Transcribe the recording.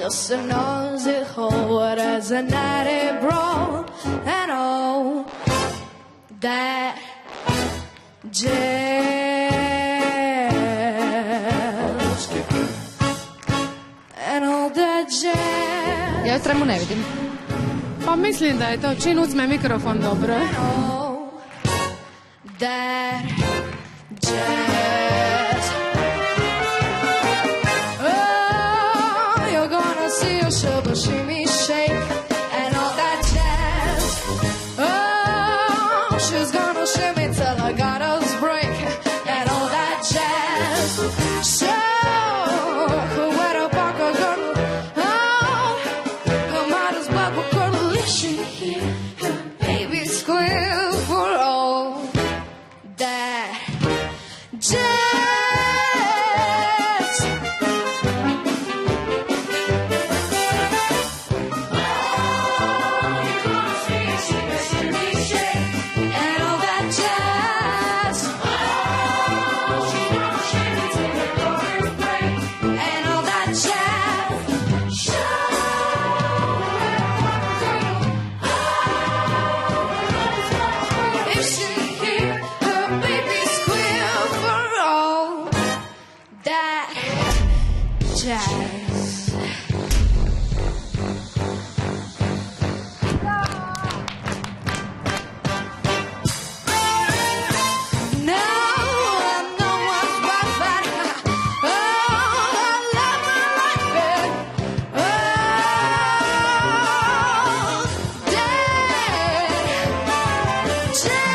just a nosy whore as a natty brawl, and all that jazz, and all that jazz. Ja tremu ne vidim. Pa mislim da je to čin uzme mikrofon dobro. And all that jazz. Oh, you're gonna see a shiver, shimmy, shake, and all that jazz. Oh, she's gonna shimmy till her gutters break, and all that jazz. So, where the buckle girl, oh, her mother's buckle girl, listen here, baby squeal for all that jazz. And all that jazz. And all that jazz. If she hear her baby squeal for all that jazz. No, I'm no one's wife, but oh, I love my life. Oh, that jazz.